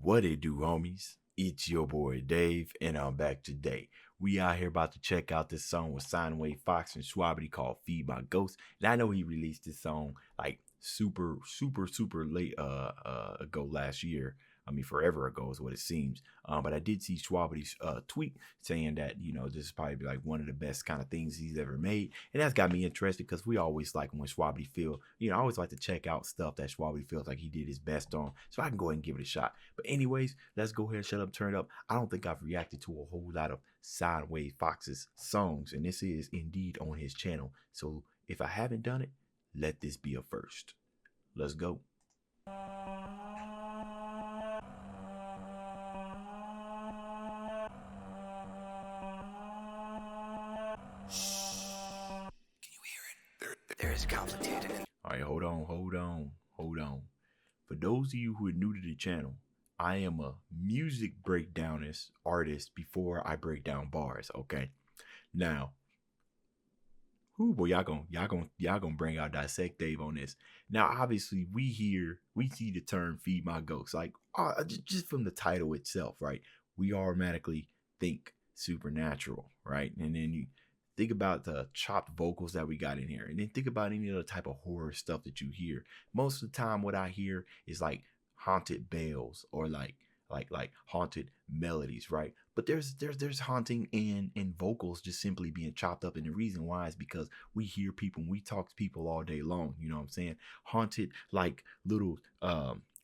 What it do, homies? It's your boy Dave, and I'm back today. We out here about to check out this song with Sinewavefox and Shwabadi called Feed My Ghost. And I know he released this song like super late ago last year. I mean, forever ago is what it seems. But I did see Shwabadi's tweet saying that, this is probably like one of the best kind of things he's ever made. And that's got me interested because we always like when Shwabadi feel, I always like to check out stuff that Shwabadi feels like he did his best on. So I can go ahead and give it a shot. But anyways, let's go ahead and shut up, turn it up. I don't think I've reacted to a whole lot of Sinewavefox's songs. And this is indeed on his channel. So if I haven't done it, let this be a first. Let's go. There is complicated. All right, hold on. For those of you who are new to the channel, I am a music breakdownist artist before I break down bars. Okay, now, boy, y'all gonna bring out Dissect Dave on this. Now, obviously, we see the term "feed my ghost," like just from the title itself, right? We automatically think supernatural, right? And then you think about the chopped vocals that we got in here, and then think about any other type of horror stuff that you hear. Most of the time, what I hear is like haunted bells or like haunted melodies, right? But there's haunting in vocals just simply being chopped up, and the reason why is because we hear people and we talk to people all day long. You know what I'm saying? Haunted like little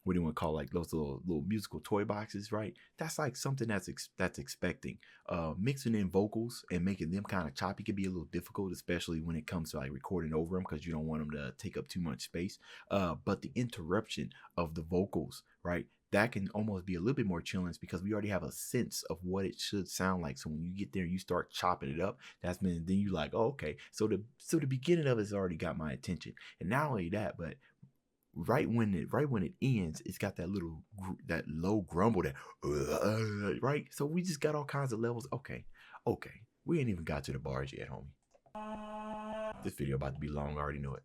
what do you want to call, like those little musical toy boxes, right? That's like something that's expecting. Mixing in vocals and making them kind of choppy can be a little difficult, especially when it comes to like recording over them, because you don't want them to take up too much space. But the interruption of the vocals, right, that can almost be a little bit more chilling because we already have a sense of what it should sound like. So when you get there, you start chopping it up. That's when then you like, oh, okay. So the beginning of it's already got my attention, and not only that, but right when it ends, it's got that low grumble, that right. So we just got all kinds of levels. Okay, we ain't even got to the bars yet, homie. This video about to be long. I already know it.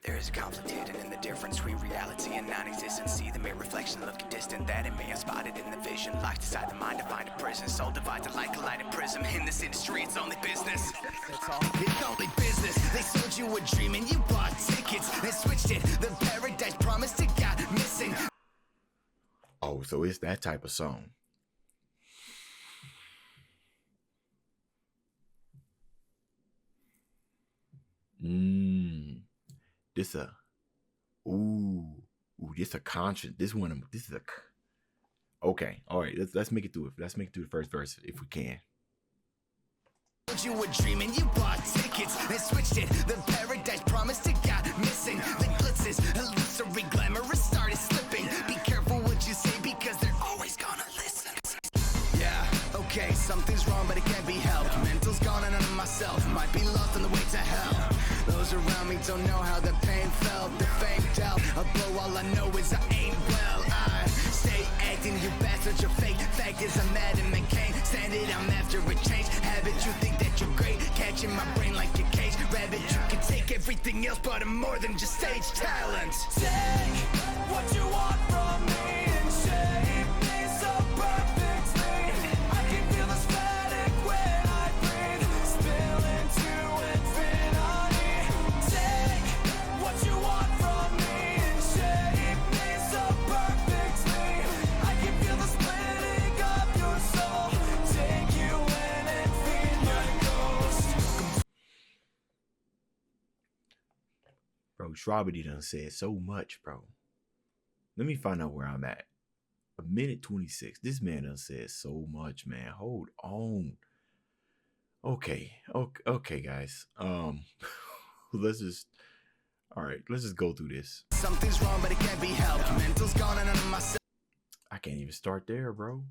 There is complicated in the difference between reality and non-existence. See the mere reflection looking distant, that it may have spotted in the vision. Locked inside the mind to find a prison. Soul divided like a lighted prism. In this industry, it's only business. It's only business. They sold you a dream and you bought tickets. They switched it. The paradise promised it got missing. Oh, so it's that type of song. This a conscience. This is a okay. All right, let's make it through it. Let's make it through the first verse if we can. You were dreaming, you bought tickets, they switched it. The paradise promised it got missing. The glitz is illusory, glamorous started slipping. Be careful what you say because they're always gonna listen. Yeah, okay, something's wrong, but it can't be helped. Mental's gone and I'm myself. Might be lost on the way to hell. Those around me don't know how the pain felt. The fame dealt a blow, all I know is I ain't well. I stay acting, you bastard, you're fake. Fact is I'm mad and McCain. Stand it, I'm after a change. Habit, you think that you're great. Catching my brain like a cage. Rabbit, you can take everything else, but I'm more than just stage talent. Take what you want from me and shape me so perfectly. I can feel the static when I breathe. Spill into infinity. Take what you want from me and shape me so perfectly. I can feel the splitting of your soul. Take you in and feed my ghost. Bro, Shwabadi done said so much, bro. Let me find out where I'm at. A minute 26. This man done said so much, man. Hold on. Okay, guys. Let's just go through this. Something's wrong, but it can't be helped. Mental's gone and I'm myself. I can't even start there, bro.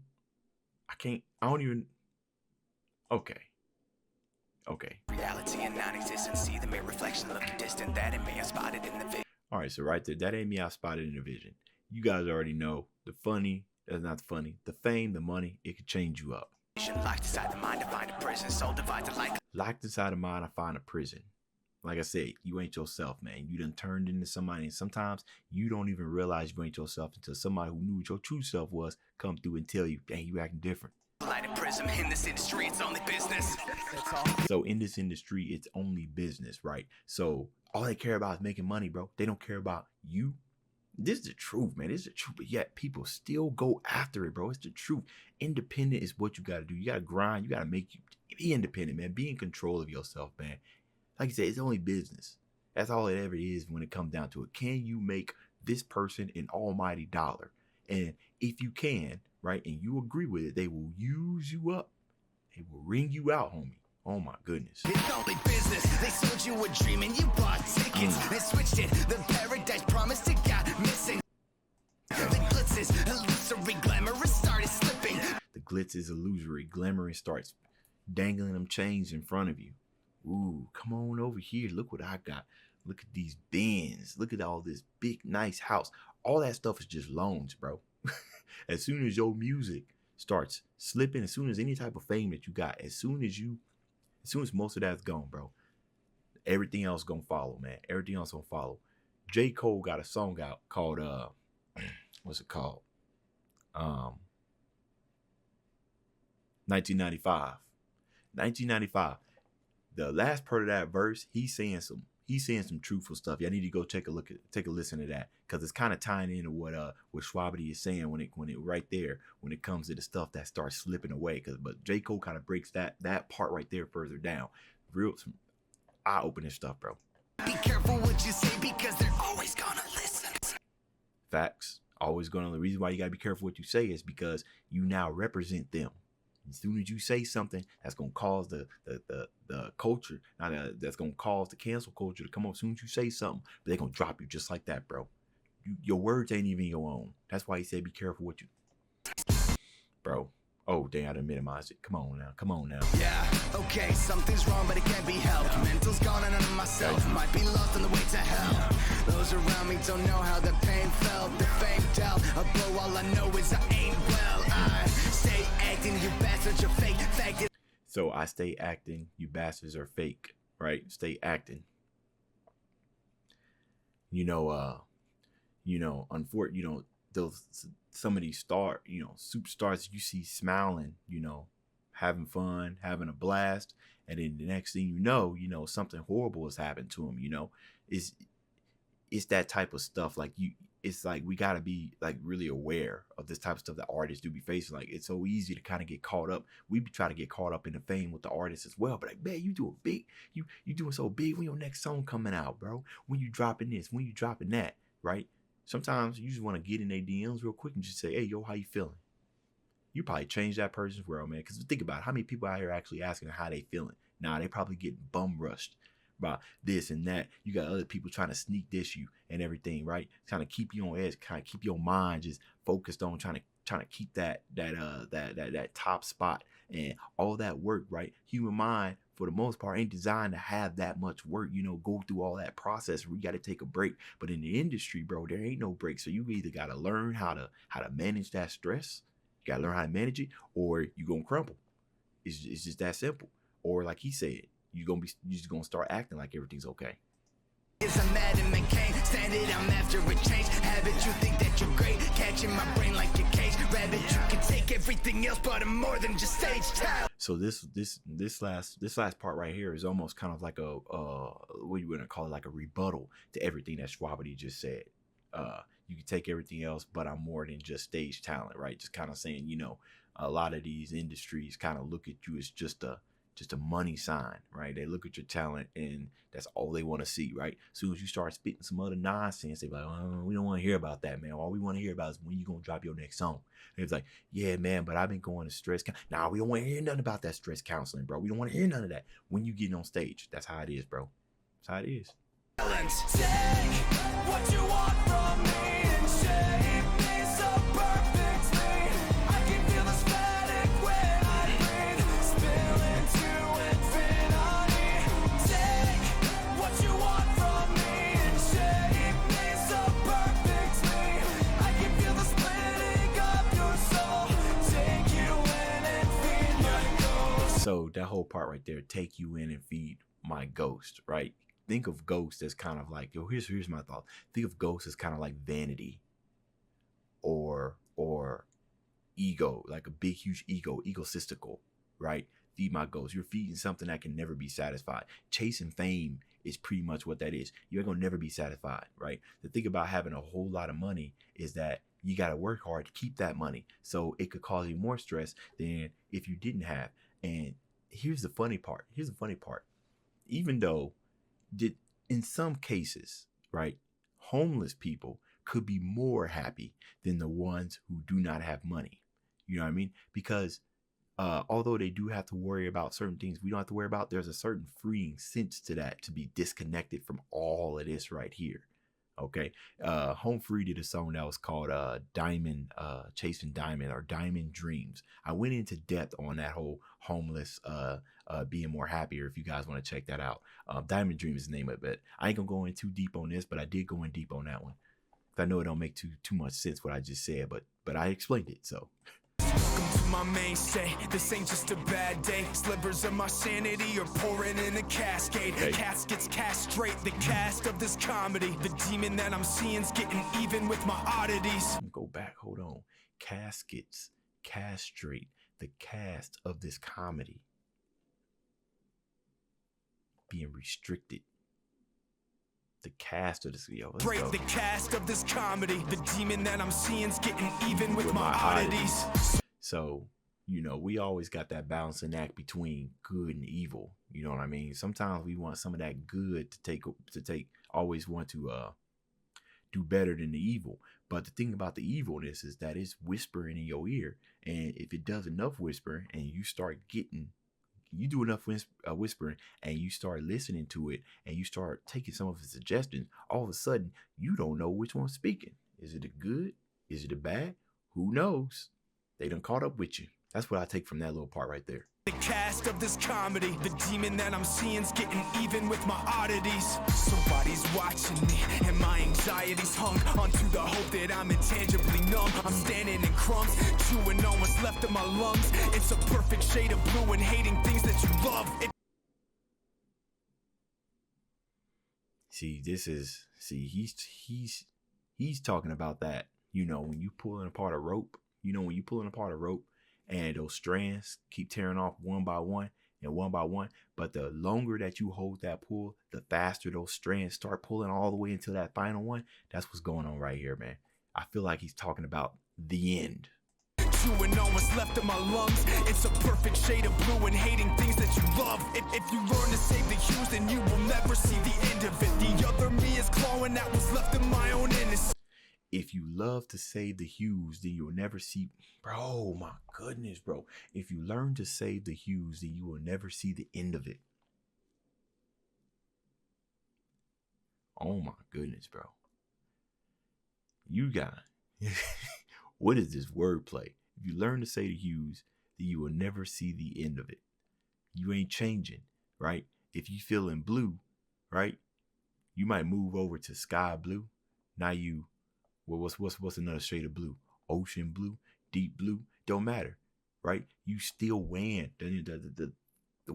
I don't even. Okay. Reality and non-existence. See the mere reflection looking distant, that it may have spotted in the vision. All right, so right there, that ain't me. I spotted in the vision. You guys already know the funny. That's not funny. The fame, the money, it could change you up. Locked inside the mind to find a prison. Soul divided like. Locked inside the mind, I find a prison. like I said, you ain't yourself, man. You done turned into somebody, and sometimes you don't even realize you ain't yourself until somebody who knew what your true self was come through and tell you, dang, you acting different. Light a prism in this industry, it's only business. So in this industry, it's only business, right? So all they care about is making money, bro. They don't care about you. This is the truth, man. This is the truth. But yet people still go after it, bro. It's the truth. Independent is what you got to do. You got to grind. You got to be independent, man. Be in control of yourself, man. Like I said, it's only business. That's all it ever is when it comes down to it. Can you make this person an almighty dollar? And if you can, right, and you agree with it, they will use you up. They will ring you out, homie. Oh my goodness. It's only business. They sold you a dream and you bought tickets. They switched it. The paradise promised it got missing. The glitz is illusory, glamorous started slipping. The glitz is illusory, glamorous starts dangling them chains in front of you. Ooh, come on over here. Look what I got. Look at these bins. Look at all this big, nice house. All that stuff is just loans, bro. As soon as your music starts slipping, as soon as any type of fame that you got, as soon as most of that's gone, bro, everything else gonna follow, man. Everything else gonna follow. J. Cole got a song out called what's it called? 1995. 1995. The last part of that verse, he's saying some truthful stuff. Y'all need to go take a listen to that, because it's kind of tying into what Shwabadi is saying when it right there when it comes to the stuff that starts slipping away. But J. Cole kind of breaks that part right there further down. Real some eye-opening stuff, bro. Be careful what you say, because they're always gonna listen. Facts. Always gonna. The reason why you gotta be careful what you say is because you now represent them. As soon as you say something that's gonna cause the culture, that's gonna cause the cancel culture to come up. As soon as you say something, but they're gonna drop you just like that, bro. Your words ain't even your own. That's why he said be careful what you, bro. Oh, dang, I done minimized it. Come on now. Yeah, okay, something's wrong, but it can't be helped. Mental's gone and under myself. Might be lost on the way to hell. Those around me don't know how the pain felt. The fame dealt a blow, all I know is I ain't well. I stay acting, you bastards are fake. So I stay acting, you bastards are fake, right? Stay acting. Unfortunately, those some of these superstars you see smiling, having fun, having a blast, and then the next thing you know, something horrible has happened to them. It's that type of stuff. It's like we gotta be like really aware of this type of stuff that artists do be facing. Like, it's so easy to kind of get caught up. We try to get caught up in the fame with the artists as well. But like, man, you doing big, you doing so big. When your next song coming out, bro? When you dropping this? When you dropping that? Right? Sometimes you just want to get in their DMs real quick and just say, hey, yo, how you feeling? You probably change that person's world, man. Because think about it, how many people out here actually asking how they feeling? Nah, they probably getting bum rushed by this and that. You got other people trying to sneak diss you and everything, right? Trying to keep you on edge, kind of keep your mind just focused on trying to keep that top spot and all that work, right? Human mind, for the most part, ain't designed to have that much work, go through all that process where you got to take a break. But in the industry, bro, there ain't no break. So you either got to learn how to manage that stress. You got to learn how to manage it, or you going to crumble. It's just that simple. Or like he said, you're just going to start acting like everything's okay. It's a Madden McCain, standing down after a change. Habit, you think that you're great, catching my brain like a cage. Rabbit, you can take everything else, but I'm more than just stage time. So this last part right here is almost kind of like a what you gonna call it, like a rebuttal to everything that Shwabadi just said. You can take everything else, but I'm more than just stage talent, right? Just kind of saying, a lot of these industries kind of look at you as just a money sign, right? They look at your talent and that's all they want to see, right? As soon as you start spitting some other nonsense, they're like, oh, we don't want to hear about that, man. All we want to hear about is when you going to drop your next song. And it's like, yeah, man, but I've been going to stress. Nah, we don't want to hear nothing about that stress counseling, bro. We don't want to hear none of that. When you get on stage, that's how it is, bro. That's how it is. Take what you want from me and shape me so perfectly. I can feel the static when I breathe, spill into infinity. Take what you want from me and shape me so perfectly. I can feel the splitting of your soul. Take you in and feed my ghost. So that whole part right there, take you in and feed my ghost, right? think of ghosts as kind of like, yo, here's my thought. Think of ghosts as kind of like vanity or ego, like a big, huge ego, egotistical, right? Feed my ghost. You're feeding something that can never be satisfied. Chasing fame is pretty much what that is. You ain't gonna never be satisfied, right? The thing about having a whole lot of money is that you got to work hard to keep that money. So it could cause you more stress than if you didn't have. And here's the funny part. Even though in some cases, right, homeless people could be more happy than the ones who do not have money. You know what I mean? Because although they do have to worry about certain things we don't have to worry about, there's a certain freeing sense to that, to be disconnected from all of this right here. Okay. Home Free did a song that was called Diamond, Chasing Diamond, or Diamond Dreams. I went into depth on that whole homeless being more happier, if you guys want to check that out. Diamond Dream is the name of it. I ain't gonna go in too deep on this, but I did go in deep on that one. I know it don't make too much sense what I just said, but I explained it. So welcome to my mainstay. This ain't just a bad day. Slivers of my sanity are pouring in a cascade. Hey. Caskets castrate the cast of this comedy. The demon that I'm seeing's getting even with my oddities. go back. Hold on. Caskets castrate the cast of this comedy. Being restricted. The cast of this video. Break the cast of this comedy. The demon that I'm seeing's getting even with my oddities. So, you know, we always got that balancing act between good and evil. You know what I mean? Sometimes we want some of that good to take, always want to do better than the evil. But the thing about the evilness is that it's whispering in your ear. And if it does enough whispering and you start getting, you do enough whispering and you start listening to it and you start taking some of its suggestions, all of a sudden you don't know which one's speaking. Is it a good? Is it a bad? Who knows? They done caught up with you. That's what I take from that little part right there. The cast of this comedy. The demon that I'm seeing's getting even with my oddities. Somebody's watching me and my anxiety's hung onto the hope that I'm intangibly numb. I'm standing in crumbs, chewing on what's left of my lungs. It's a perfect shade of blue and hating things that you love. He's talking about that, you know, when you pulling apart a rope, and those strands keep tearing off one by one, but the longer that you hold that pull, the faster those strands start pulling all the way until that final one. That's what's going on right here, man. I feel like he's talking about the end. Chewing on what's left of my lungs. It's a perfect shade of blue and hating things that you love. If you learn to save the hues, then you will never see the end of it. The other me is clawing at what's left of my own innocence. If you love to save the hues, then you'll never see. Bro, my goodness, bro. If you learn to save the hues, then you will never see the end of it. Oh my goodness, bro. You got what is this wordplay? If you learn to say the hues, then you will never see the end of it. You ain't changing, right? If you feeling blue, right? You might move over to sky blue. Now you, well, what's another shade of blue? Ocean blue, deep blue, don't matter, right? You still weighing the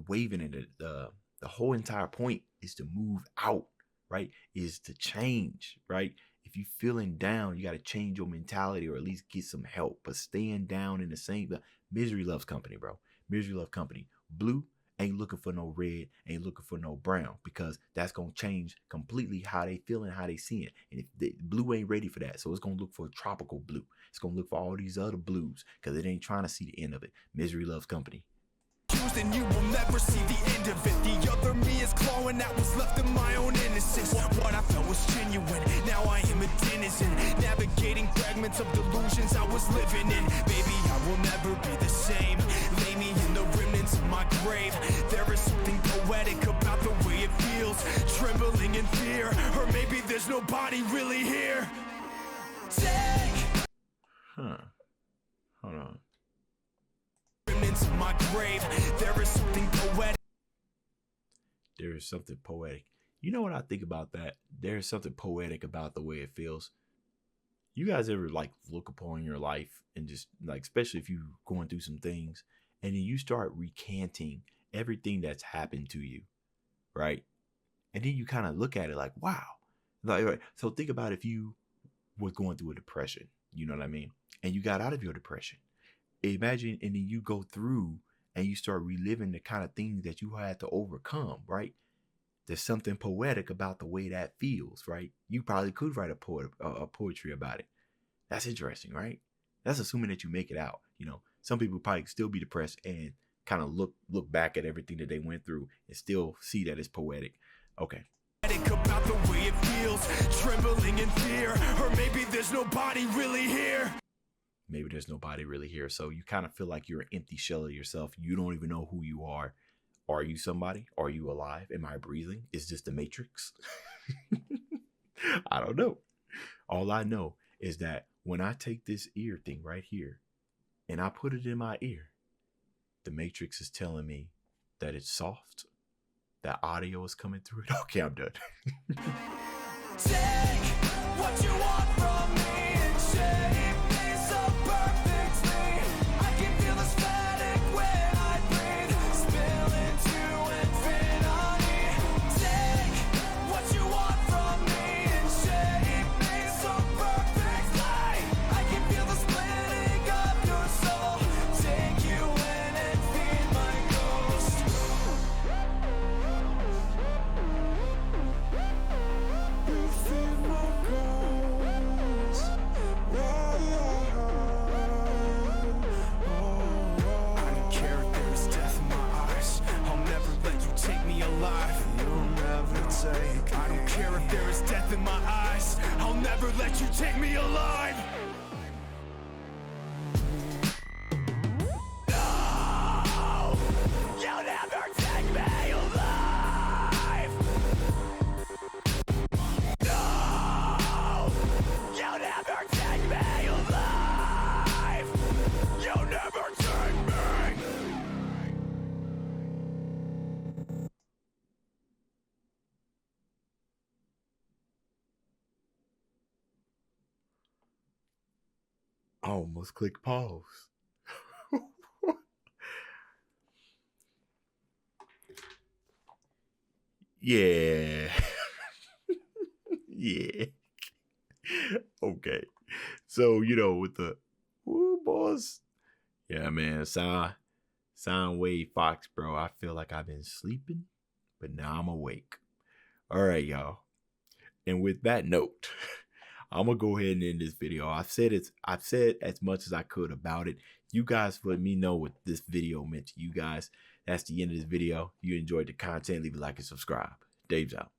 waving and the whole entire point is to move out, right? Is to change, right? If you feeling down, you got to change your mentality or at least get some help. But staying down in the same, misery loves company, bro. Misery loves company. Blue ain't looking for no red, ain't looking for no brown, because that's going to change completely how they feeling, how they see it. And if the blue ain't ready for that, so it's going to look for a tropical blue. It's going to look for all these other blues because it ain't trying to see the end of it. Misery loves company. And you will never see the end of it. The other me is clawing at what's left of my own innocence. What I felt was genuine. Now I am a denizen, navigating fragments of delusions I was living in. Baby, I will never be the same. Lay me in the remnants of my grave. There is something poetic about the way it feels, trembling in fear. Or maybe there's nobody really here. Take. Hold on. Of my grave. There is something poetic. There is something poetic. You know what I think about that? There is something poetic about the way it feels. You guys ever like look upon your life and just like, especially if you're going through some things and then you start recanting everything that's happened to you, right? And then you kind of look at it like, wow. Like, right. So think about if you was going through a depression, you know what I mean? And you got out of your depression. Imagine, and then you go through and you start reliving the kind of things that you had to overcome, right? There's something poetic about the way that feels, right? You probably could write a poetry about it. That's interesting, right? That's assuming that you make it out. You know, some people probably still be depressed and kind of look back at everything that they went through and still see that it's poetic. Okay. About the way it feels, trembling in fear, or maybe there's nobody really here. Maybe there's nobody really here. So you kind of feel like you're an empty shell of yourself. You don't even know who you are. Are you somebody? Are you alive? Am I breathing? Is this the Matrix? I don't know. All I know is that when I take this ear thing right here and I put it in my ear, the Matrix is telling me that it's soft, that audio is coming through it. Okay, I'm done. Take what you want from me and shape me so perfectly. I can feel the static when I breathe, spill into infinity. Take what you want from me and shape me so perfectly. I can feel the splitting of your soul. Take you in and feed my ghost. I don't care if there is death in my eyes. I'll never let you take me alive. No, you'll never take me alive. No, you'll never take me alive. You'll never take me. I almost clicked pause. Yeah. Yeah. Okay. So, you know, with the boss. Yeah, man. Sinewavefox, bro. I feel like I've been sleeping, but now I'm awake. All right, y'all. And with that note, I'm gonna go ahead and end this video. I've said as much as I could about it. You guys let me know what this video meant to you guys. That's the end of this video. If you enjoyed the content, leave a like and subscribe. Dave's out.